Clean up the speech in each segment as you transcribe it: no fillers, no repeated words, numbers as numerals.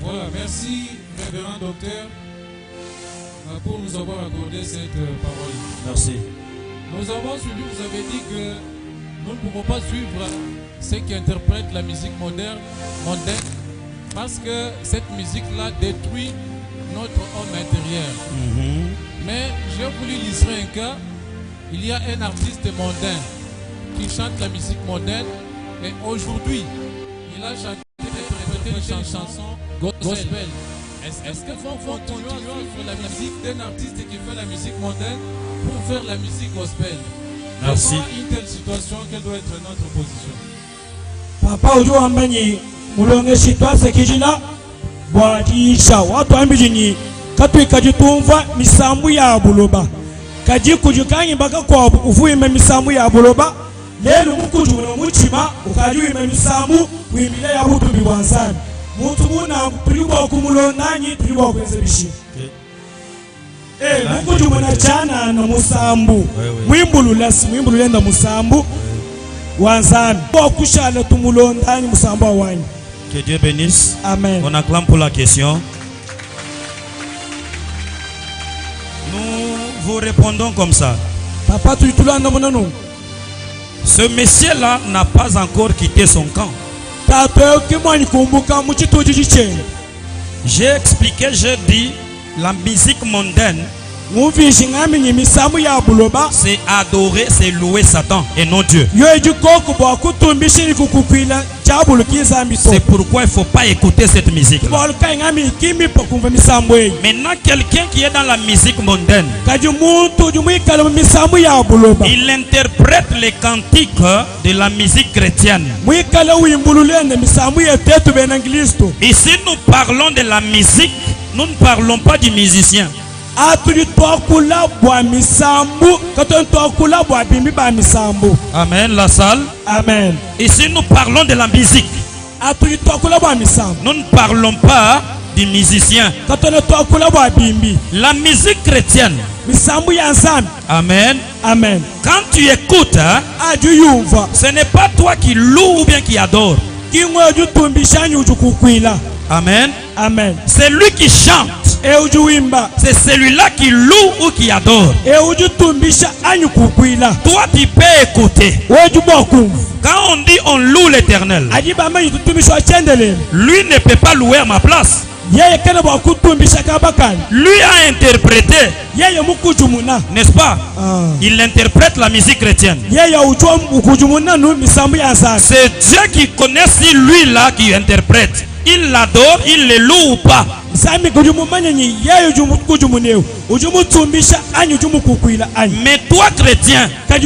Voilà, merci, révérend docteur, pour nous avoir accordé cette parole. Merci. Nous avons suivi, vous avez dit que nous ne pouvons pas suivre ceux qui interprètent la musique mondaine, parce que cette musique-là détruit notre homme intérieur. Mais j'ai voulu illustrer un cas. Il y a un artiste mondain qui chante la musique mondaine et aujourd'hui, il a chanté une chanson gospel. Est-ce qu'il faut continuer sur la musique d'un artiste qui fait la musique mondaine pour faire la musique gospel? Merci. Dans une telle situation, quelle doit être notre position? Papa ujuambani mulonge shitwa sekijila bwatisha watu ambijini katwi kajitumva misambu ya buloba kaji kujukanyi baka kwa uvuime misambu ya buloba lelo mukujuna muchima ukajuyime misambu wimile ya butu biwansani mutu muna tuliwa kumulonanyi tuliwa kwenze bishi mukujumuna chana na musambu mwimbulu lasi mwimbulu lenda musambu wansani wakushala tumulondani musambu awanyi. Que Dieu bénisse. Amen. On acclame pour la question. Nous vous répondons comme ça. Papa tulitulanda munanu. Ce monsieur-là n'a pas encore quitté son camp. J'ai expliqué, j'ai dit, la musique mondaine, c'est adorer, c'est louer Satan et non Dieu. C'est pourquoi il ne faut pas écouter cette musique. Maintenant, quelqu'un qui est dans la musique mondaine, il interprète les cantiques de la musique chrétienne. Ici, nous parlons de la musique, nous ne parlons pas du musicien. Amen, la salle. Amen. Ici, nous parlons de la musique. Nous ne parlons pas du musicien. La musique chrétienne. Amen. Amen. Quand tu écoutes, ce n'est pas toi qui loue ou bien qui adore. Amen. Amen. C'est lui qui chante. C'est celui-là qui loue ou qui adore. Toi, tu peux écouter. Quand on dit on loue l'Éternel, lui ne peut pas louer à ma place. Lui a interprété, n'est-ce pas? Il interprète la musique chrétienne. C'est Dieu qui connaît si lui là qui interprète. Il l'adore, il le loue ou pas. Mais toi chrétien, quand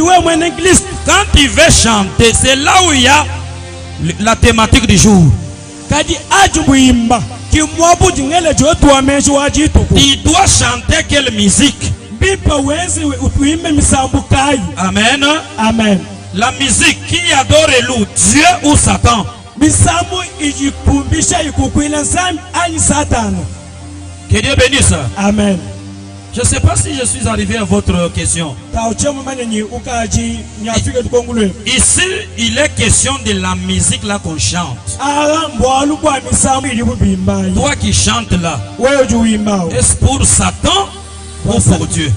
tu veux chanter, c'est là où il y a la thématique du jour. Tu dois chanter quelle musique? Amen. Amen. La musique qui adore et loue Dieu ou Satan? Que Dieu bénisse. Amen. Je ne sais pas si je suis arrivé à votre question. Ici, il est question de la musique là qu'on chante. Toi qui chantes là, est-ce pour Satan ou pour Dieu?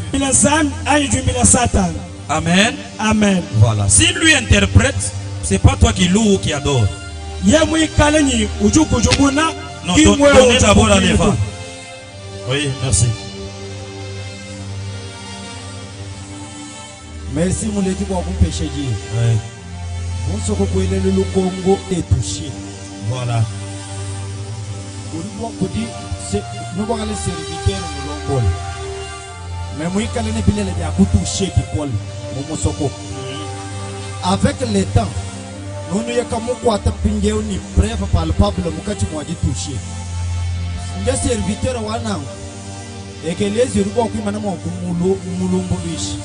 Amen. Amen. Voilà. Si lui interprète, c'est pas toi qui loue ou qui adore. Non, donnez d'abord à l'Évangile. Oui, merci. Merci mon équipe pour vous péché. On se retrouve le Congo est touché. Voilà. Nous allons les serviteurs de l'Ongol. Mais moi, quand on est venu, il y a beaucoup touché qui colle. Avec le temps, nous avons une preuve palpable de touché. Les serviteurs et que les Européens qui m'ont dit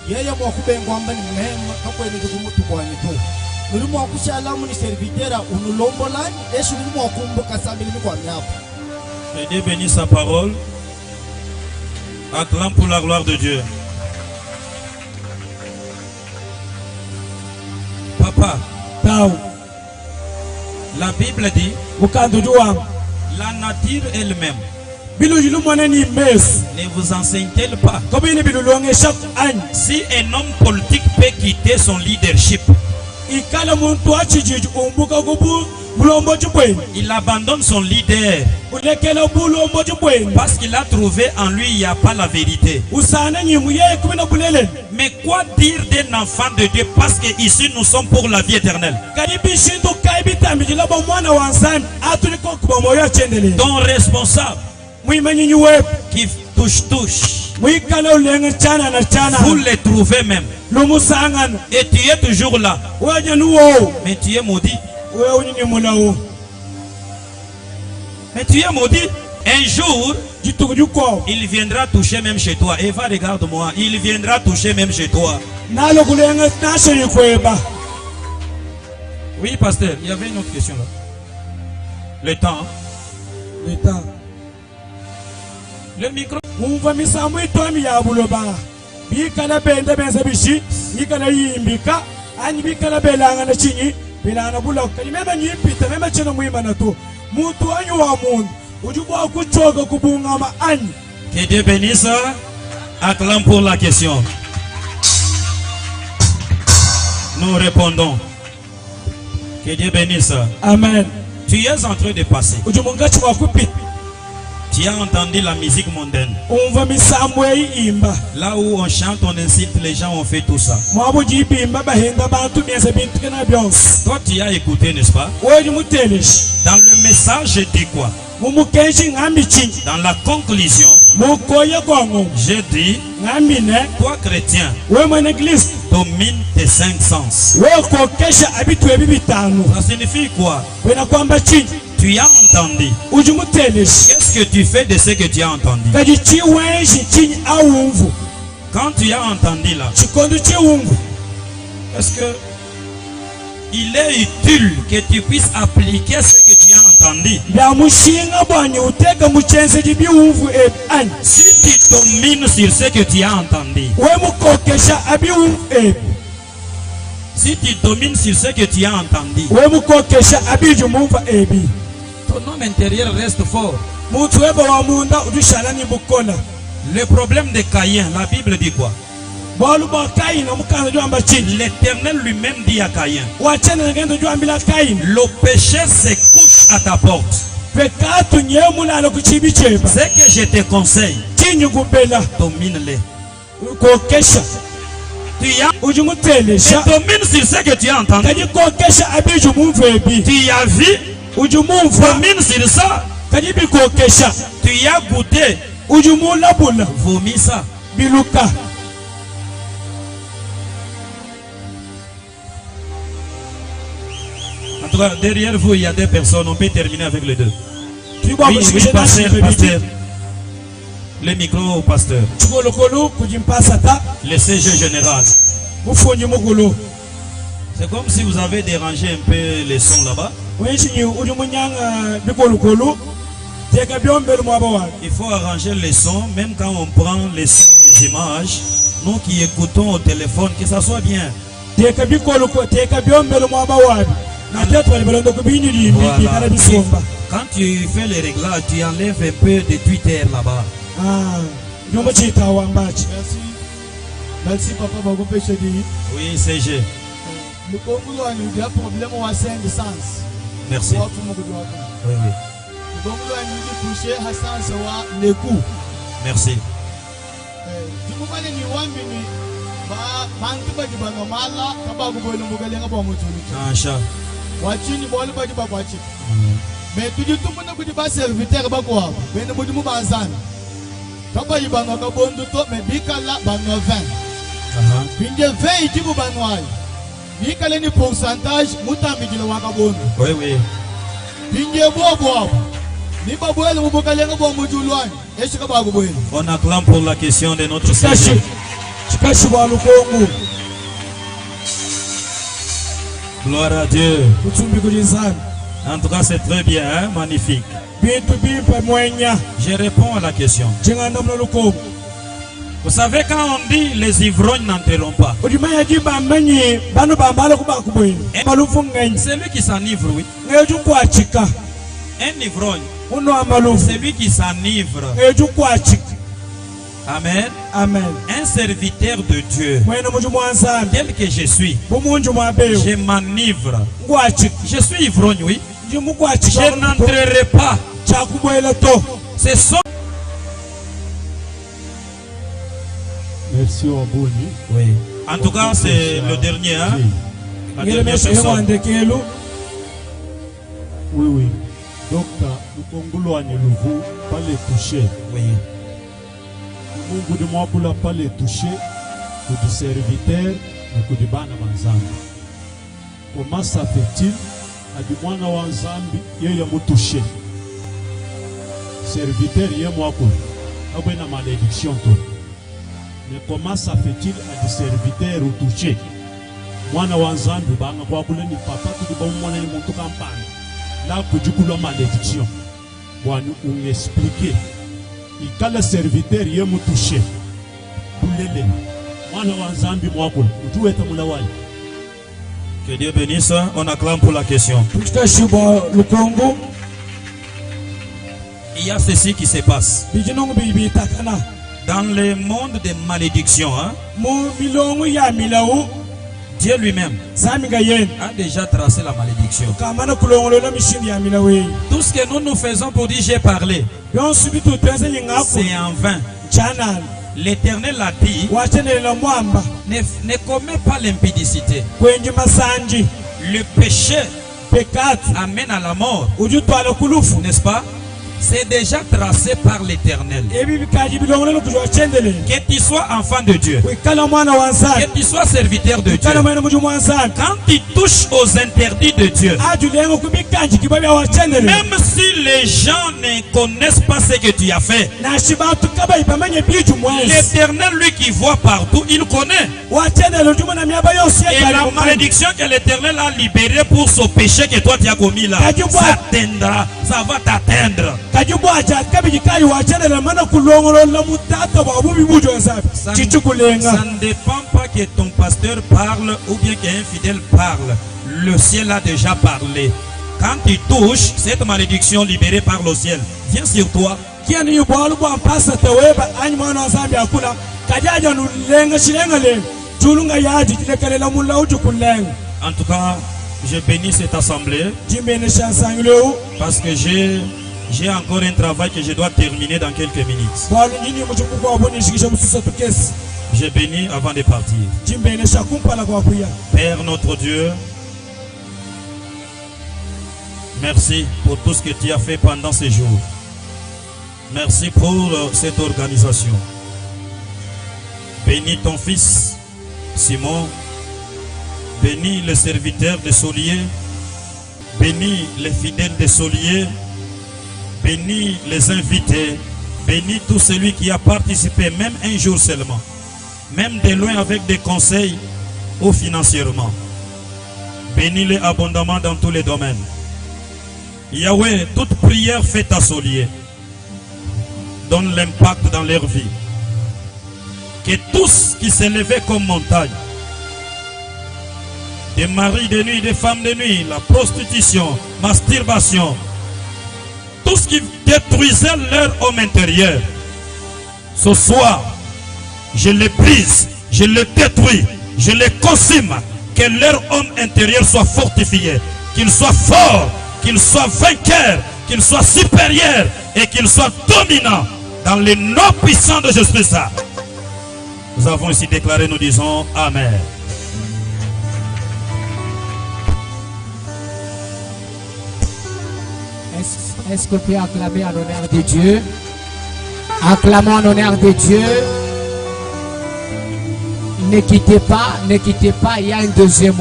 yeye mwakubengwamba ni mema kakwene kumutukwane to muri mwakushala muni servitera unulombolani eshu muri mwakumbuka sambili kwa nyapo. Que Dieu bénisse sa parole. Acclame pour la gloire de Dieu. Papa, la Bible dit La nature elle-même biluji lumwana ni mes ne vous enseigne-t-elle pas? kobini bilulonge shak an Si un homme politique peut quitter son leadership, ikala muntu achijiji umbuka kubu bulombo chibweni il abandonne son leader ulekela bulombo chibweni parce qu'il a trouvé en lui il n'y a pas la vérité. usana nyimu ye kubina bulele Mais quoi dire d'un enfant de Dieu parce que ici nous sommes pour la vie éternelle? kadibi shindu kaibitambi labo mwana wansani atuliko kubomoyo chendele Ton responsable muimanyi web qui touche, muikala ulenga chana na chana vous les trouvez même. lumusangana Et tu es toujours là. waje nuwo Mais tu es maudit. wewe unyini mulawo Mais tu es maudit. Un jour, jituku juko il viendra toucher même chez toi. Eva, regarde-moi. Il viendra toucher même chez toi. nalo kulenga nashiri kweba Oui, pasteur, il y avait une autre question là. Le temps. leta Le micro. umva misamu itomi ya buloba bikala bende benza bishi ikala yimbika ani bikala belanga na chinyi bilana buloka nimeba nyipita mema chino muima na to muntu anyu wa mundu ujubwa kuchoka kubungama ani. Que Dieu bénisse. Acclame pour la question. Nous répondons. Que Dieu bénisse. Amen. Tu es en train de passer. Ujumungachi wa kupita Tu as entendu la musique mondaine. umva misamu imba Là où on chante, on incite les gens, on fait tout ça. mwabu jibimba bahenda bantu mienza bintu kena byonse Toi, tu as écouté, n'est-ce pas? wewe muteleshi Dans le message, je dis quoi? mumukenshi ngambi chinyi Dans la conclusion, mukoye kwangu je dis, ngambi ne toi, chrétien, wewe mwene Kristo domine tes 5 sens. wewe kokesha abitu ebi bitanu Ça signifie quoi? wena kwamba chinyi Tu as entendu. ujumuteleshi Qu'est-ce que tu fais de ce que tu as entendu? kadi chiwenshi chinyi awumvu Quand tu as entendu là, chikondo chiwumvu est-ce que il est utile que tu puisses appliquer ce que tu as entendu? byamushinga bwanyi uteka muchense jibiwumvu ebi ani Si tu domines sur ce que tu as entendu, wewe mukokesha abiwumvu ebi si tu domines sur ce que tu as entendu, wewe mukokesha abijumumva ebi ton homme intérieur reste fort. muntu weba wa munda udushala ni bukola Le problème de Caïn, la Bible dit quoi? bwalu bwa kayini omukanza jwamba chinyi L'Éternel lui-même dit à Caïn, wachene ngendo jwambila kayini le péché se couche à ta porte. pekatu nyemulalo kuchibi cheba Ce que je te conseille, chinyi kubela domine-le. kokesha Tu as ujumutelesha domine sur ce que tu as entendu. kadi kokesha abijumumvu ebi Tu as vu, ujumumva domine sur ça. kadi bikokesha Tu as goûté, ujumulabula vomis ça. biluka En tout cas, derrière vous, il y a des personnes. On peut terminer avec les deux. twigwa Oui, oui, kushikisha pasteur, nashimbe pasteur. Le micro au pasteur. chikolokolo kujimpasata Le CG général. mufunyi mugulu C'est comme si vous avez dérangé un peu les sons là-bas. wenchinyi ujumunyanga bikolokolo teka byombelu mwaba wanu Il faut arranger les sons, même quand on prend les sons et les images. Nous qui écoutons au téléphone, que ça soit bien. teka bikoloko teka byombelu mwaba wanu nate twalibalonda kubinyulimbi bikala bisomba Quand tu fais les réglages, tu enlèves un peu de Twitter là-bas. nyombo chita wambachi Merci. Merci papa bagope chedi. Oui, CG. Le Congo a un problème au 5 sens. Merci. Watu mungu wako. Oui, oui. Le Congo a ni toucher Hassan sawa le coup. Merci. Tumufanye ni wambi ni ba bantu baji banomala kaba kubolo mugalenga ba mutulu. Ancha. Wachini bolu baji ba kwachi. Mais tuji tumuna kuti ba serviteur ba kwa. Bene muji mu bazana. Kaba yibanga kabondu to me bikala ba 90. Binge 20 ijibu banwai. Bikala ni pourcentage mutambi jile wakabondo. Oui, oui. Binge bobo. Ni babwele mubukalenga ba mutulwani. Eshika ba kubwele. On acclame pour la question de notre chikashi CG. chikashi bwa lukongo Gloire à Dieu. kuchumbi kulizana En tout cas, c'est très bien, hein? Magnifique. bintu bimpa mwenya Je réponds à la question. chinganda mlo lukongo Vous savez, quand on dit les ivrognes n'enterront pas, udimanya jimba manyi bano bambala kuba kubwini balufunganyi celui qui s'enivre, oui. ngeyo jukwachika Un ivrogne, uno amalufu celui qui s'enivre. ejukwachik. Amen. Amen. Un serviteur de Dieu, Mwene muju mwansambi tel que je suis, bumunju mwabeyo je m'enivre. ngwachik. Je suis ivrogne, oui. Njimugwachik Je n'entrerai pas. chakubwela to. C'est son. Merci Waboni. Oui. En tout cas, c'est le dernier, hein? La Ngele dernière meshe personne. wandekelu. Oui, oui. Donc, Mukongolo Aneluvu, pas les toucher. Oui. Mungu de Mwabula, pas les toucher. Pour du serviteur, pour du bana wanzambi. Comment ça fait-il? A du mwana wanzambi, yeye mutouché. Serviteur, yeye mwakula. Abwe na malédiction to. Mais comment ça fait-il à des serviteurs ou touchés? Mwana wanzambi banga kwa kule ni papa tu ba mwana ni muntu kampani. Là kujukula malédiction. Bwana unexpliquer. Ikala serviteur ye mu touché. Kulele. Mwana wanzambi mwakula. Utuweta mulawali. Que Dieu bénisse. On acclame pour la question. Tukitashibwa lukongo Il y a ceci qui se passe. bijinongo bibitakana. Dans le monde des malédictions, hein, Mu milongo ya milawu Dieu lui-même samiga yen. a déjà tracé la malédiction. Kamana kulongolo na mishini ya milawe. Tout ce que nous faisons pour dire j'ai parlé, Yon subitu tense nyingaku c'est en vain. channel. L'Éternel a dit, Wachenela mwamba ne commets pas l'impudicité. kwenye masanji Le péché pekati amène à la mort, ujutwala kulufu. n'est-ce pas? C'est déjà tracé par l'Éternel. Ebi bikaji bilongolo kujwa chendele. Que tu sois enfant de Dieu, Wikala mwana wanzani. que tu sois serviteur de Dieu, Kala mwene muju mwanzani. quand tu touches aux interdits de Dieu, Ajulengo kubikanji kibabya wachendele. même si les gens ne connaissent pas ce que tu as fait, Na shibatu kaba ipamanye biju mwezi. l'Éternel, lui qui voit partout, il connaît. Wachendele ujuma na miaba yose Et la malédiction que l'Éternel a libérée pour ce péché que toi tu as commis là, ça t'atteindra, ça va t'atteindre. kajibwacha kabiji kai wachendele mana kulongolo la mutata wa bubi bujo nsafi. Ça Chichukulenga. ne dépend pas que ton pasteur parle ou bien qu'un fidèle parle. Le ciel a déjà parlé. Quand tu touches cette malédiction libérée par le ciel, vient sur toi. Kiani yubwalu bwa mpasa teweba anyi mwana wanzambi akula. Kajaja nulenga shilenga le. Chulunga yaji kilekalela mula ujukulenga. En tout cas, je bénis cette assemblée Jimbene shansangileu. parce que j'ai encore un travail que je dois terminer dans quelques minutes. Bwalu nyini mchukukwa waboni shikisha msusa tukesi. Je bénis avant de partir. Jimbene shakumpala kwa kuya. Père notre Dieu, merci pour tout ce que tu as fait pendant ces jours. Merci pour cette organisation. Bénis ton fils Simon. Bénis les serviteurs de Solier. Bénis les fidèles de Solier. Bénis les invités. Bénis tout celui qui a participé, même un jour seulement. Même de loin avec des conseils ou financièrement. Bénis-les abondamment dans tous les domaines. Yahweh, toute prière faite à Solier donne l'impact dans leur vie. Que tous qui s'élevaient comme montagne, des maris de nuit, des femmes de nuit, la prostitution, masturbation, tout ce qui détruisait leur homme intérieur, ce soir, je les brise, je les détruis, je les consume, que leur homme intérieur soit fortifié, qu'il soit fort, qu'il soit vainqueur, qu'il soit supérieur et qu'il soit dominant dans le nom puissant de Jésus-Christ. Nous avons ici déclaré, nous disons Amen. Est-ce qu'on peut acclamer en honneur de Dieu? Acclamons en honneur de Dieu. Ne quittez pas, il y a un deuxième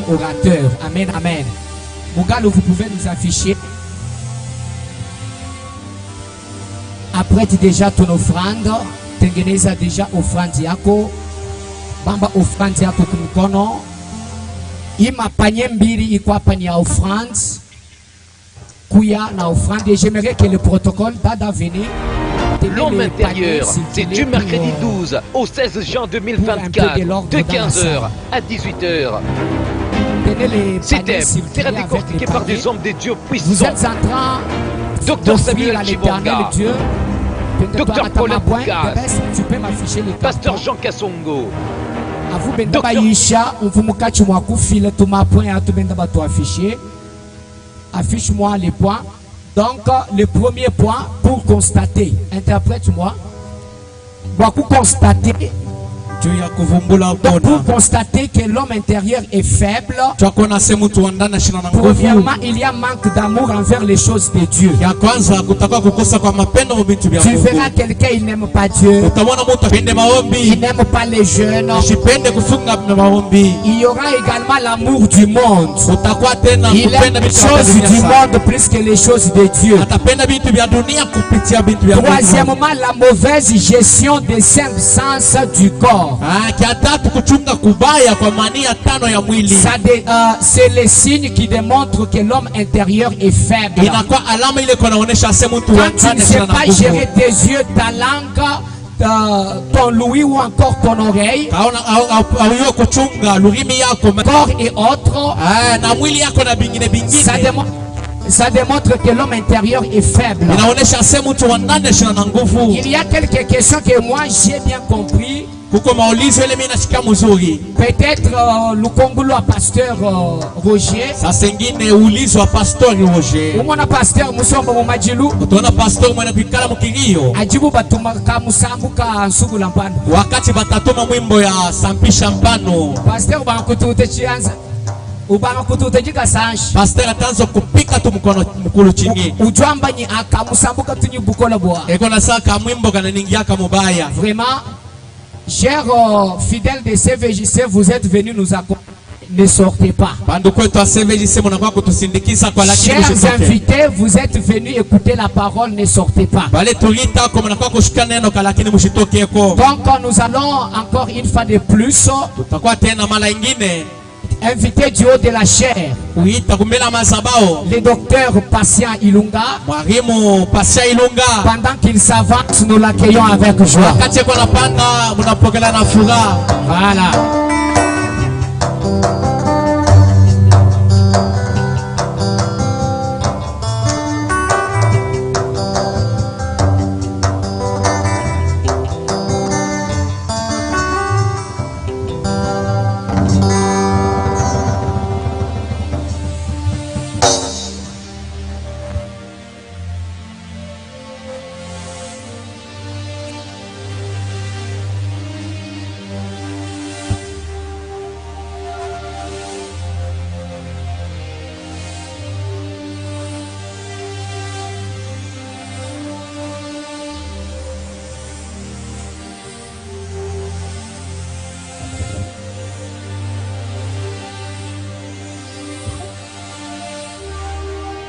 orateur. Amen, amen. Mougalo, vous pouvez nous afficher. Apprête déjà ton offrande. Tengeneza déjà offrande yako. Bamba offrande yako kumikono. Ima panye mbili iko hapa ni ya offrande. Kuya na offrande. J'aimerais que le protocole d'Ada venir. L'homme intérieur, c'est du mercredi 12 au 16 juin 2024, de 15h à 18h. Ces thèmes sera décortiqué par des hommes de Dieu Vous puissants. êtes en train Docteur d'offrir Samuel à l'éternel Chibonga, Dieu. Docteur Paulin Bougas, tu peux m'afficher les Pasteur cartons. Jean Kassongo, Avu benda Docteur- baisha umfumukachi mwa kufila tuma point à tout benda ba to afficher. Affiche-moi les points. Donc le premier point pour constater, interprète-moi. Pour constater, juu ya kuvumbula donc pour kona constater que l'homme intérieur est faible. twakona se mtu wa ndani ashina na nguvu. Premièrement, il y a manque d'amour envers les choses de Dieu. Ya kwanza kutakuwa kukosa kwa mapendo mu vitu vya Tu Mungu. verras quelqu'un, il n'aime pas Dieu, Utamwona mtu apende il maombi, n'aime pas les jeunes. asipende kufunga maombi. Il y aura également l'amour du monde. Utakuwa tena Il kupenda aime les vitu vya choses dunia du sana. monde plus que les choses de Dieu. Atapenda vitu vya dunia kupitia vitu vya Mungu. Troisièmement, la mauvaise gestion des 5 sens du corps. Kia tatu kuchunga kubaya kwa mania tano ya mwili. C'est les signes qui démontrent que l'homme intérieur est faible. Inakuwa alama ile kwa naonesha se mtu wa Quand tu ndani ne sais ashina na pas nguvu. gérer tes yeux, ta langue, ton louis ou encore ton oreille, Kaona au kuchunga lurimi yako corps et autres, na mwili yako na bingine ça bingine. ça démontre que l'homme intérieur est faible. Inaonesha se mtu wa ndani ashina na nguvu. Il y a quelques questions que moi j'ai bien compris. Kuko maulizo ile mimi nashika mzuri. Peut-être le Congolo à pasteur Roger. Sasa ingine ulizo wa pastori Roger. Umona pasteur Musombo Mumajilu. Utaona pastori mwana kuikala mukilio. Ajibu batuma ka musambuka nsugu la mpano. Wakati batatuma mwimbo ya sampisha mpano. Pasteur banakutute chianza. Ubakutute jika sanshi. Pastor atanzo kupika tu mkono mkulu chini. Ujwamba ni akamusambuka tunyi bukola bwa. Eko na saka mwimbo kana ningia kama mubaya. Vraiment, chers fidèles de CVJC, vous êtes venus nous accompagner. Ne sortez pas. Bandu kwetu wa CVJC mnakuwa kutusindikiza kwa lakini Chers msitoke. invités, vous êtes venus écouter la parole, ne sortez pas. Bale tulita kwa mnakuwa kushika neno kwa lakini msitoke eko. Donc nous allons encore une fois de plus Tutakuwa tena mara ingine inviter du haut de la chair kuita kumbela mazabao. le docteur Patient Ilunga. Mwalimu Pasia Ilunga. Pendant qu'il s'avance, nous l'accueillons avec joie. Wakati kwa napanda mnapokela na furaha. Voilà.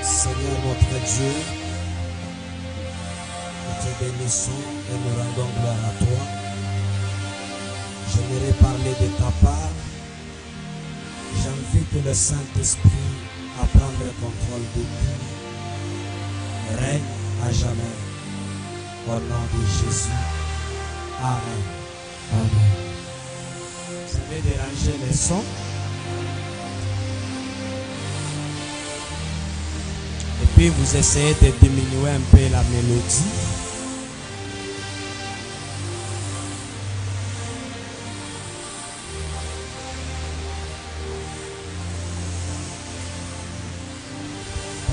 Seigneur notre Dieu, nous te bénissons et nous rendons gloire à toi. J'aimerais parler de ta part. J'invite le Saint-Esprit à prendre le contrôle de tout. Règne à jamais. Au nom de Jésus. Amen. Amen. Vous allez déranger les sons. Et puis vous essayez de diminuer un peu la mélodie.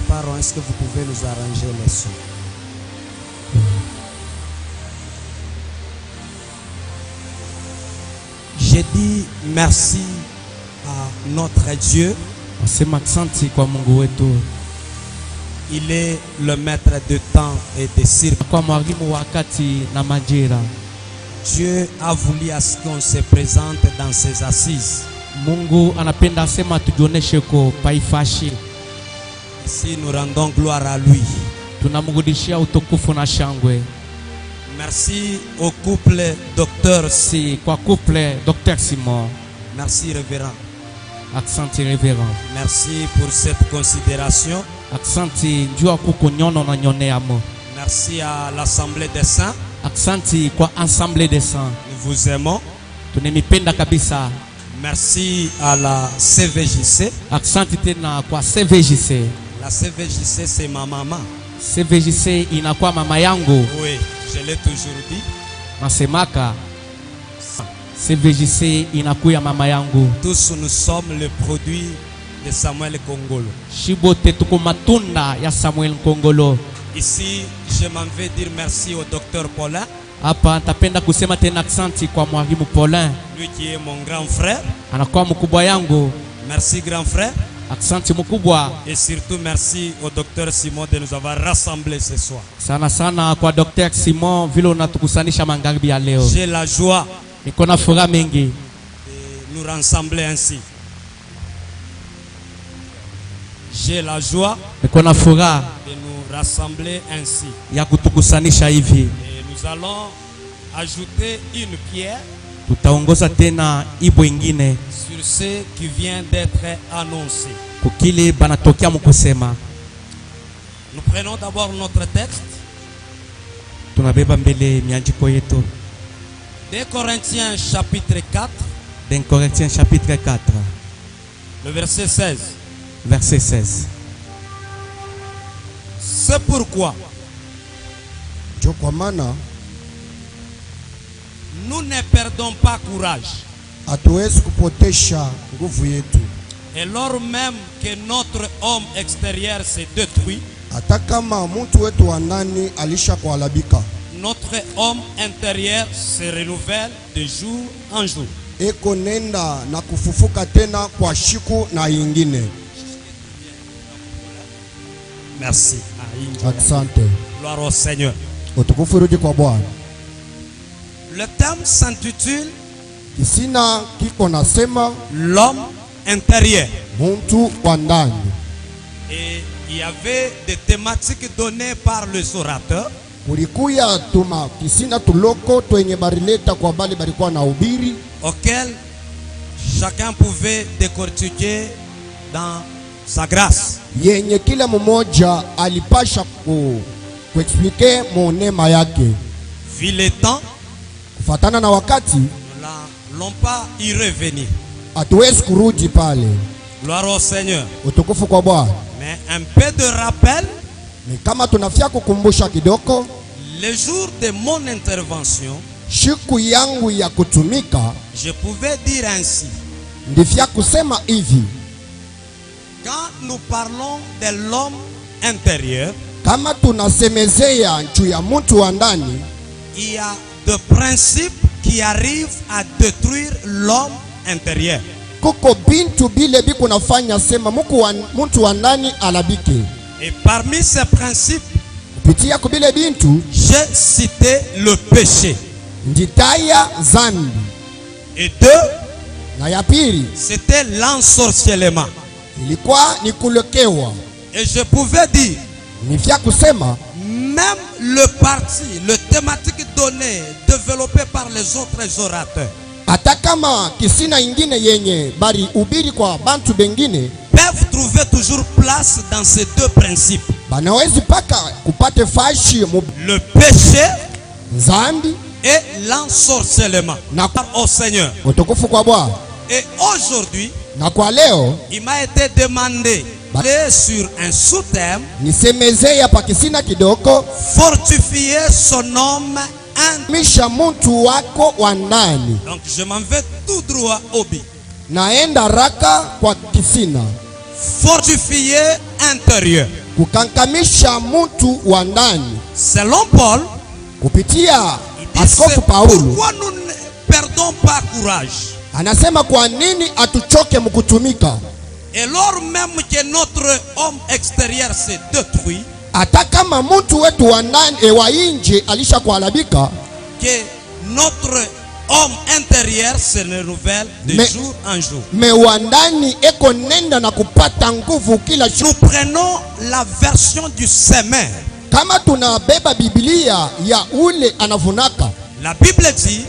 Papa, est-ce que vous pouvez nous arranger les sons? J'ai dit merci à notre Dieu. Sema asante kwa Mungu wetu. Il est le maître de temps et de circonstances. Kwa mwalimu wakati na majira. Dieu a voulu à ce qu'on se présente dans ses assises. Mungu anapenda sema tujioneshe ko paifashi. Ici nous rendons gloire à lui. Tunamrudishia utukufu na shangwe. Merci au couple Docteur. Si kwa couple Dr. Simon. Merci révérend. Asante révérend. Merci pour cette considération. Asante njua kukunyono na nyoneamo. Merci à l'Assemblée des Saints. Asante kwa Assemblée des Saints. Nous vous aimons. Tunamipenda kabisa. Merci à la CVJC. Asante tena kwa CVJC. La CVJC c'est ma maman. CVJC inakuwa mama yangu. Oui, je l'ai toujours dit. Nasemaka CVJC inakuya mama yangu. Tous nous sommes le produit de Samuel Kongolo. Shibote tuko matunda ya Samuel Kongolo. Ici, je m'en vais dire merci au docteur Paulin. Hapa nitapenda kusema tena asante kwa mwalimu Paulin. Lui qui est mon grand frère. Anakuwa mkubwa yangu. Merci grand frère. Asante mkubwa. Et surtout merci au docteur Simon de nous avoir rassemblés ce soir. Sana sana kwa Dr. Simon vile unatukusanisha magharibi ya leo. J'ai la joie niko na furaha mingi de nous rassembler ainsi. J'ai la joie niko na furaha de nous rassembler ainsi. ya kutukusanisha hivi. Et nous allons ajouter une pierre Tutaongoza tena ibo ingine sur ce qui vient d'être annoncé. kukile banatokea mkusema. Nous prenons d'abord notre texte. Tunabeba mbele miandiko yetu. 2 Corinthiens chapitre 4. 2 Corinthiens chapitre 4. Le verset 16. Verset 16. C'est pourquoi nous ne perdons pas courage. Hatuwezi kupotesha nguvu yetu. Et lors même que notre homme extérieur s'est détruit, hata kama mtu wetu wa ndani alisha kuharibika, notre homme intérieur se renouvelle de jour en jour. Eko nenda na kufufuka tena kwa siku na ingine. Merci. Asante. Gloire au Seigneur. Utukufu rudi kwa Bwana. Le thème s'intitule Kisina kiko nasema l'homme intérieur. Mtu wa ndani. Et il y avait des thématiques données par les orateurs. Kulikuya tuma kisina tuloko twenye barileta kwa bali balikuwa na ubiri auquel chacun pouvait décortiquer dans sa grâce. Yenye kila mmoja alipasha kuexplique monema yake. Vu le temps, kufatana na wakati, l'ont pas y revenir. Hatuwezi kurudi pale. Gloire au Seigneur. Utukufu kwa Bwana. Mais un peu de rappel. Ni kama tunafia kukumbusha kidogo. Le jour de mon intervention, siku yangu ya kutumika, je pouvais dire ainsi. Ndifia kusema hivi. Quand nous parlons de l'homme intérieur, kama tunasemezea juu ya mtu wa ndani, il y a des principes qui arrivent à détruire l'homme intérieur. Kuko bintu bile biku nafanya sema mtu wa ndani alabike. Et parmi ces principes, kupitia kubile bintu, j'ai cité le péché. Nditaya zambi. Et deux, na ya pili, c'était l'ensorcellement. Ilikuwa ni kulekewa. Et je pouvais dire, nifia kusema, même le parti, le thématique donné, développé par les autres orateurs, hata kama kisina ingine yenye bari ubiri kwa bantu bengine, peuvent trouver toujours place dans ces deux principes. Banawezi paka kupate fashi le péché, zambi, et l'ensorcellement. Na au Seigneur. Utukufu kwa Bwana. Et aujourd'hui, na kwa leo, il m'a été demandé d'aller sur un sous-thème, nisemezea hapa kisina kidogo, fortifier son homme misha mtu wako wa ndani. Donc je m'en vais tout droit au but. Naenda raka kwa kisina. Fortifier intérieur. Kukankamisha mtu wa ndani. Selon Paul, kupitia Askofu Paulo, pourquoi nous ne perdons pas courage? Anasema kwa nini atuchoke mkutumika? Et lors même que notre homme extérieur s'est détruit, hata kama mtu wetu wa ndani wa nje alisha kuharibika, que notre homme intérieur se renouvelle de jour en jour. Me wa ndani eko nenda na kupata nguvu kila siku. Nous prenons la version du semeur. Kama tunabeba Biblia ya ule anavunaka, la Bible dit,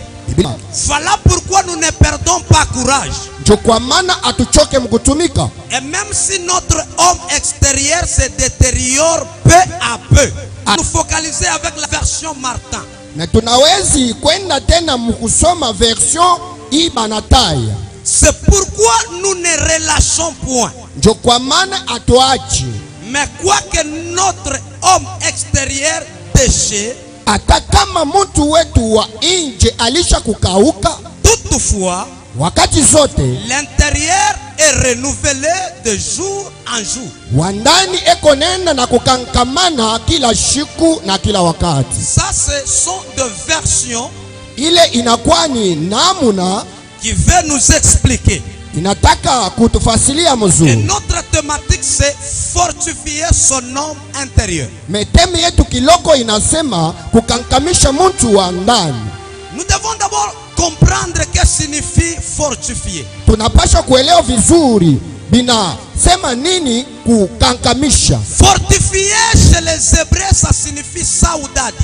voilà pourquoi nous ne perdons pas courage. Et même si notre homme extérieur se détériore peu à peu, nous focaliser avec la version Martin. C'est pourquoi nous ne relâchons point. Mais quoique notre homme extérieur péché, hata kama mtu wetu wa nje alisha kukauka, toutefois wakati zote l'intérieur est renouvelé de jour en jour. wa ndani eko nenda na kukankamana kila siku na kila wakati. Ça, ce sont des versions Ile inakuwa ni namuna qui veut nous expliquer. inataka kutufasilia Et mzuri. notre thématique, c'est fortifier son homme intérieur. Meteme yetu kiloko inasema kukankamisha mtu wa ndani. Nous devons d'abord comprendre ce que signifie fortifier. Tunapaswa kuelewa vizuri bina sema nini kukankamisha. Fortifier chez les Hébreux, ça signifie saudade.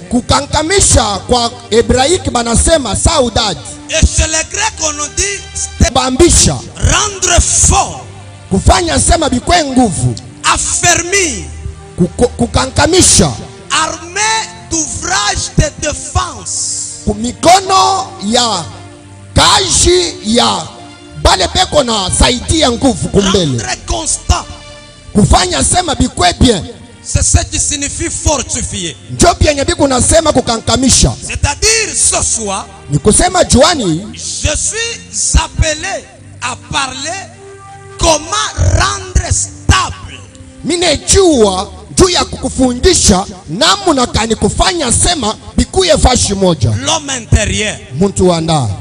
Kukankamisha kwa Hebraiki banasema saudade. Et chez les Grecs, on nous dit bambisha, rendre fort, kufanya sema bikwe nguvu, affermir, kukankamisha, armé d'ouvrage de défense, mikono ya kazi ya bale peko na saidia nguvu kumbele, rendre constant, kufanya sema bikwe bien. C'est ce qui signifie fortifier. Njo bien biku nasema kukankamisha. C'est-à-dire ce soir, ni kusema juani, je suis appelé à parler comment rendre stable. Minejua juu ya kukufundisha namuna kani kufanya sema bikuye fashi moja. L'homme intérieur. Muntu wa ndani.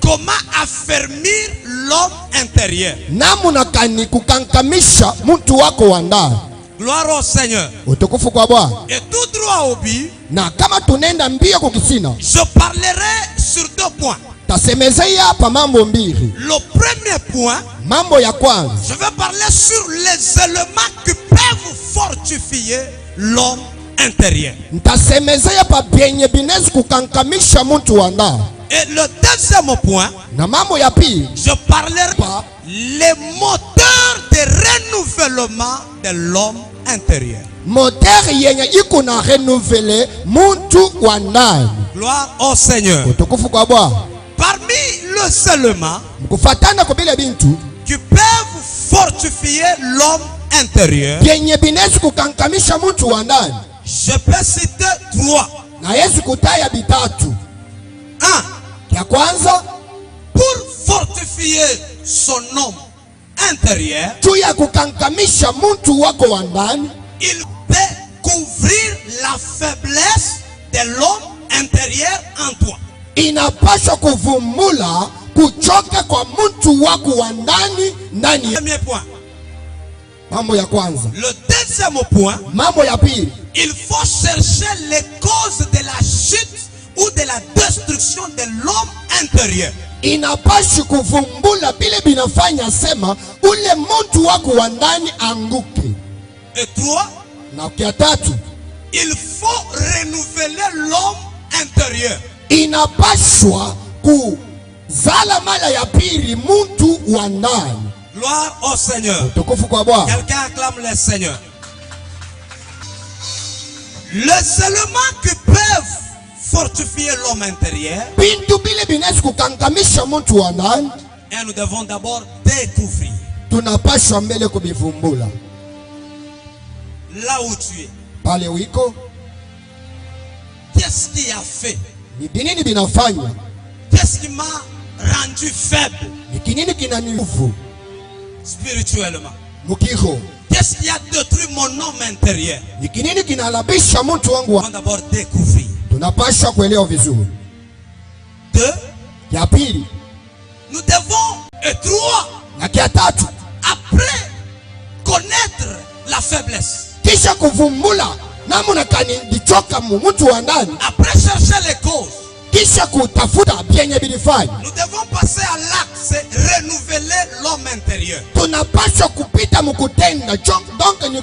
Comment affermir l'homme intérieur. Namuna kani kukankamisha muntu wako wa ndani. Gloire au Seigneur. Utukufu kwa Bwana. Et tout droit au but. Na kama tunenda mbio kukisina, je parlerai sur 2 points. Tasemezea hapa mambo mbili. Le premier point, mambo ya kwanza, je vais parler sur les éléments qui peuvent fortifier l'homme intérieur. Ntasemezea pa benye binezi kukankamisha mtu wa ndani. Et le deuxième point, na mambo ya pili, je parlerai pas les moteurs de renouvellement de l'homme intérieur. Moteur yenye iko na renouveler muntu wa ndani. Gloire au Seigneur. Utukufu kwa Bwana. Parmi les éléments kufatana kwa bile bintu qui peuvent fortifier l'homme intérieur, yenye binezi kukankamisha mtu wa ndani, je peux citer 3. Na Yesu kutaya bitatu. 1. Ya kwanza, pour fortifier son homme intérieur, juu ya kukankamisha mtu wako wa ndani, il peut couvrir la faiblesse de l'homme intérieur en toi. Inapaswa kuvumbula kuchoka kwa mtu wako wa ndani ndani. Premier point. Mambo ya kwanza. Le deuxième point. Mambo ya pili. Il faut chercher les causes de la chute ou de la destruction de l'homme intérieur. Inapaswa kuvumbula bile binafanya sema ule mtu wako wa ndani anguke. Et 3. Na kia tatu, il faut renouveler l'homme intérieur. Inapaswa kuzala mara ya pili mtu wa ndani. Gloire au Seigneur. Utukufu kwa Bwana. Quelqu'un acclame le Seigneur. Les éléments qui peuvent fortifier l'homme intérieur, bintu bile binaweza kukankamisha mtu wa ndani, et nous devons d'abord découvrir. Tunapaswa mbele kubivumbula. Là où tu es. Pale wiko. Qu'est-ce qui a fait? Ni binini binafanya? Qu'est-ce qui m'a rendu faible? Ni kinini kinaniuvu? Spirituellement. Mukiho. Qu'est-ce qui a détruit mon homme intérieur? Ni kinini kinalabisha mtu wangu? On va d'abord découvrir. Tunapaswa kuelewa vizuri. 2. Ya pili. Nous devons, et 3. Na kia tatu. Après connaître la faiblesse. Kisha kuvumbula namuna kani ndichoka mtu wa ndani. Après chercher les causes. Kisha kutafuta byenye bilifanya. Nous devons passer à l'acte, c'est renouveler l'homme intérieur. Tunapaswa kupita mukutenda donc ni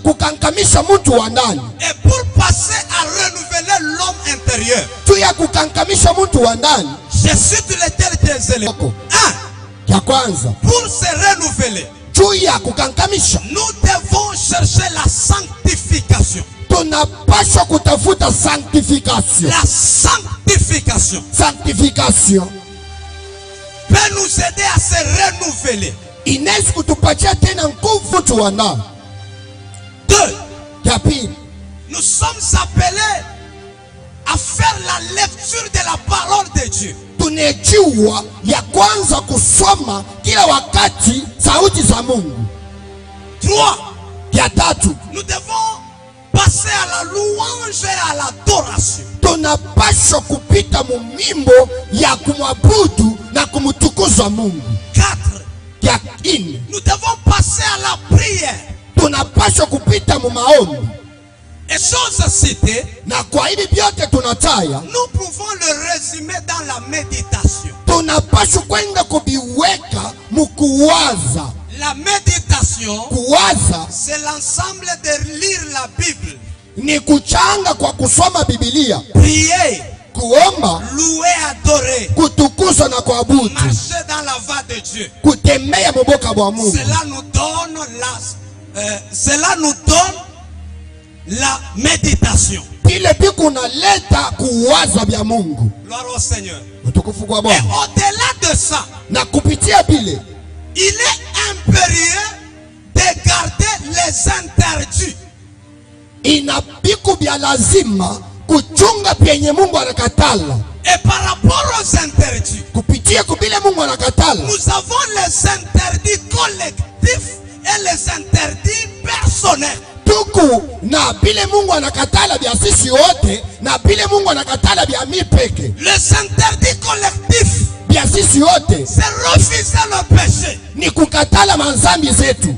kukankamisha mtu wa ndani. Et pour passer à renouveler l'homme intérieur, tu ya kukankamisha mtu wa ndani, je cite les quelques éléments. 1. Ya kwanza, pour se renouveler, tu ya kukankamisha, nous devons chercher la sanctification. Tunapaswa kutafuta sanctification. La sanctification. Sanctification peut nous aider à se renouveler. inaweza kutupatia tena nguvu tuanda. 2. Ya pili, nous sommes appelés à faire la lecture de la parole de Dieu. tunejua ya kwanza kusoma kila wakati sauti za Mungu. 3. Ya tatu, nous devons passer à la louange et à l'adoration. tunapaswa kupita mumimbo ya kumwabudu na kumtukuza Mungu. 4. Ya nne, nous devons passer à la prière. tunapaswa kupita mumaombi. Et chose citée, na kwa hivi vyote tunataya, nous pouvons le résumer dans la méditation. tunapaswa kwenda kubiweka mukuwaza. La méditation, kuwaza, c'est l'ensemble de lire la Bible, ni kuchanga kwa kusoma Biblia, prier, kuomba, louer, adorer, kutukuza na kuabudu, marcher dans la voie de Dieu. kutembea muboka bwa Mungu. Cela nous donne la méditation. Ile biku naleta kuwaza bya Mungu. Gloire au Seigneur. Utukufu kwa Et Bwana. au-delà de ça, Na kupitia bile, il est impérieux de garder les interdits. inabiku bya lazima kuchunga penye Mungu anakatala. Et par rapport aux interdits, kupitia kubile Mungu anakatala, nous avons les interdits collectifs et les interdits personnels. tuku na bile Mungu anakatala bya sisi wote na bile Mungu anakatala bya mi peke. Les interdits collectifs, Bya sisi wote c'est refuser le péché. ni kukatala manzambi zetu.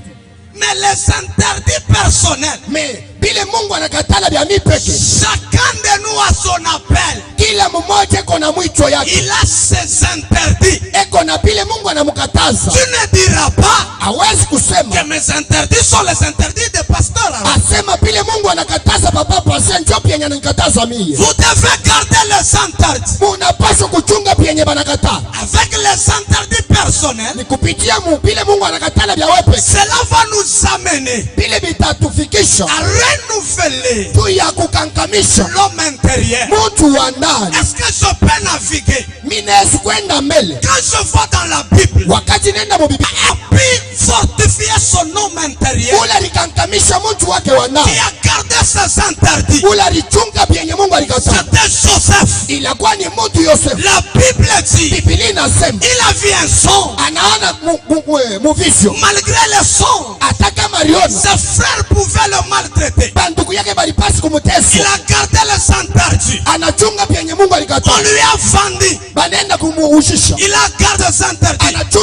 Mais les interdits personnels, Me bile Mungu anakatala bya mi peke, chacun de nous a son appel. kila mmoja eko na mwito yake, Il a ses interdits. eko na bile Mungu anamkataza. Tu ne diras pas Hawezi kusema que mes interdits sont les interdits des pasteurs. asema bile Mungu anakataza papa pase njo penye ananikataza mie. Vous devez garder les interdits. Munapaswa kuchunga penye banakataa. Avec les interdits personnels, Ni kupitia bile Mungu anakatala bya wewe peke. cela va nous amener Bile bitatufikisha à renouveler tu ya kukankamisha l'homme intérieur. mtu wa ndani. Est-ce que je peux naviguer? Mimi naweza kwenda mbele Quand je vois dans la Bible, wakati nenda mu Biblia, a pu fortifier son homme intérieur, ule alikankamisha mtu wake wa qui ndani, a gardé ses interdits. ule alichunga penye Mungu alikataa. C'était Joseph. Ilakuwa ni mtu Yosefu. La Bible dit, Biblia inasema il a vu un son. anaona mu vision, Malgré le son, hata kama aliona ses frères pouvaient le maltraiter. bandugu yake balipasi Il kumutesa, a gardé les interdits. anachunga penye Mungu On alikataa. lui a vendu. Banaenda kumuushisha, Il a gardé ses interdits. anachunga